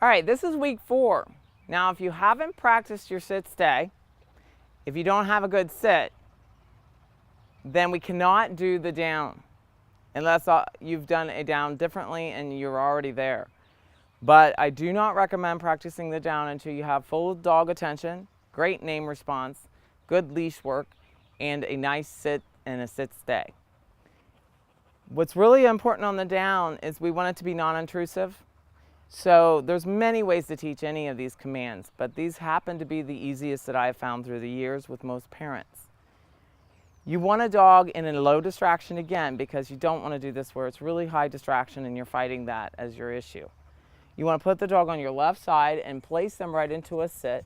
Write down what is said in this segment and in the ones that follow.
All right, this is week 4. Now, if you haven't practiced your sit-stay, if you don't have a good sit, then we cannot do the down unless you've done a down differently and you're already there. But I do not recommend practicing the down until you have full dog attention, great name response, good leash work, and a nice sit and a sit-stay. What's really important on the down is we want it to be non-intrusive. So there's many ways to teach any of these commands, but these happen to be the easiest that I've found through the years with most parents. You want a dog in a low distraction again, because you don't want to do this where it's really high distraction and you're fighting that as your issue. You want to put the dog on your left side and place them right into a sit.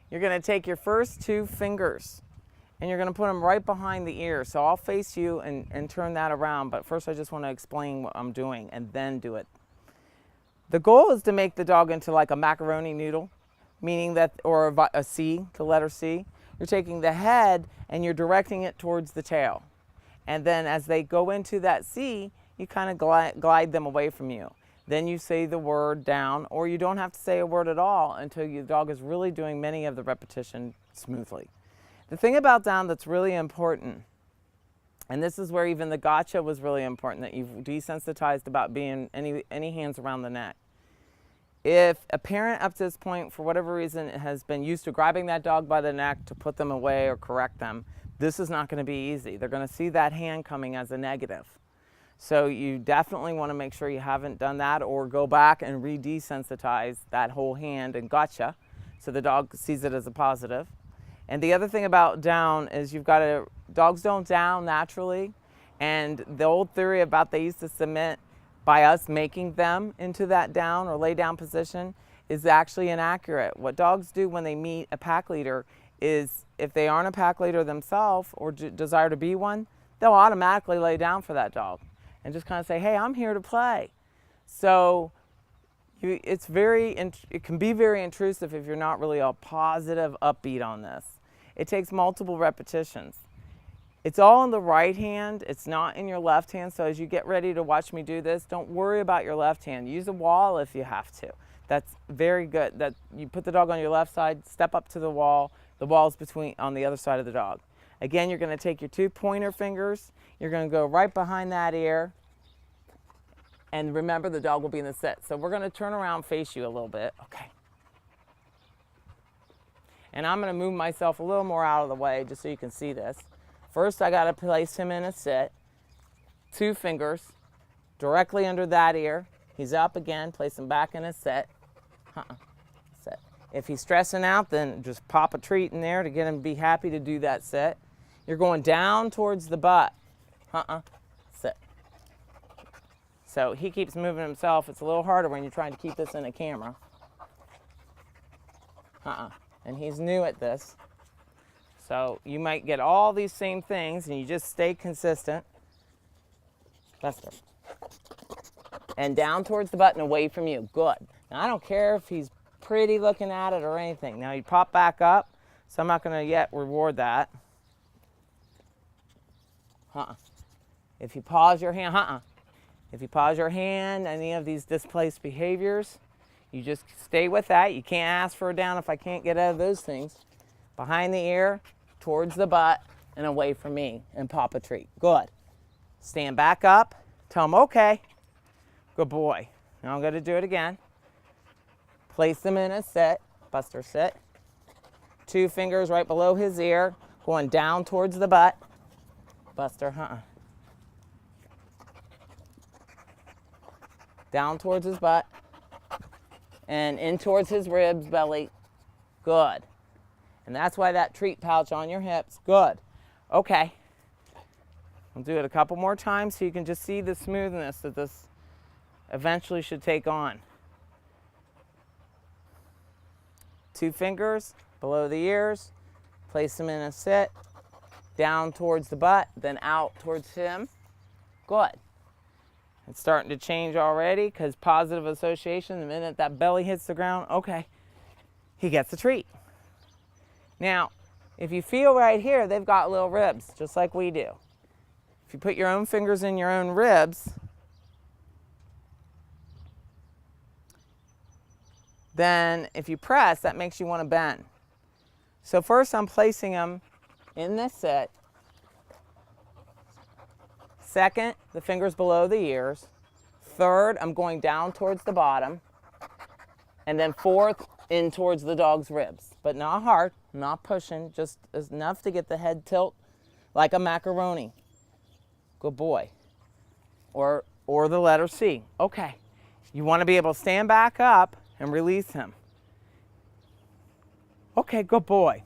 You're going to take your first 2 fingers and you're going to put them right behind the ear. So I'll face you and turn that around, but first I just want to explain what I'm doing and then do it. The goal is to make the dog into like a macaroni noodle, meaning that, or a C, the letter C. You're taking the head and you're directing it towards the tail. And then as they go into that C, you kind of glide them away from you. Then you say the word down, or you don't have to say a word at all until your dog is really doing many of the repetition smoothly. The thing about down that's really important, and this is where even the gotcha was really important, that you've desensitized about being any hands around the neck. If a parent up to this point, for whatever reason, has been used to grabbing that dog by the neck to put them away or correct them, this is not going to be easy. They're going to see that hand coming as a negative. So you definitely want to make sure you haven't done that, or go back and re-desensitize that whole hand and gotcha so the dog sees it as a positive. And the other thing about down is dogs don't down naturally, and the old theory about they used to submit by us making them into that down or lay down position is actually inaccurate. What dogs do when they meet a pack leader is, if they aren't a pack leader themselves or desire to be one, they'll automatically lay down for that dog and just kind of say, hey, I'm here to play. So it can be very intrusive if you're not really a positive upbeat on this. It takes multiple repetitions. It's all in the right hand, it's not in your left hand, so as you get ready to watch me do this, don't worry about your left hand. Use a wall if you have to. That's very good. That you put the dog on your left side, step up to the wall. The wall's on the other side of the dog. Again, you're going to take your 2 pointer fingers, you're going to go right behind that ear, and remember the dog will be in the sit. So we're going to turn around, face you a little bit. Okay. And I'm going to move myself a little more out of the way just so you can see this. First, I got to place him in a sit. 2 fingers directly under that ear. He's up again. Place him back in a sit. Sit. If he's stressing out, then just pop a treat in there to get him to be happy to do that sit. You're going down towards the butt. Sit. So he keeps moving himself. It's a little harder when you're trying to keep this in a camera. And he's new at this. So you might get all these same things and you just stay consistent. Buster. And down towards the butt and away from you. Good. Now I don't care if he's pretty looking at it or anything. Now you pop back up, so I'm not going to yet reward that. If you pause your hand, If you pause your hand, any of these displaced behaviors, you just stay with that. You can't ask for a down if I can't get out of those things. Behind the ear, towards the butt, and away from me, and pop a treat. Good. Stand back up. Tell them, okay. Good boy. Now I'm going to do it again. Place them in a sit. Buster, sit. 2 fingers right below his ear, going down towards the butt. Buster, Down towards his butt. And in towards his ribs, belly. Good. And that's why that treat pouch on your hips. Good. Okay. I'll do it a couple more times so you can just see the smoothness that this eventually should take on. 2 fingers below the ears. Place them in a sit. Down towards the butt, then out towards him. Good. It's starting to change already because positive association, the minute that belly hits the ground, okay, he gets a treat. Now, if you feel right here, they've got little ribs, just like we do. If you put your own fingers in your own ribs, then if you press, that makes you want to bend. So first I'm placing them in this sit. Second, the fingers below the ears. Third, I'm going down towards the bottom. And then fourth, in towards the dog's ribs. But not hard, not pushing, just enough to get the head tilt like a macaroni. Good boy. Or the letter C. Okay. You want to be able to stand back up and release him. Okay, good boy.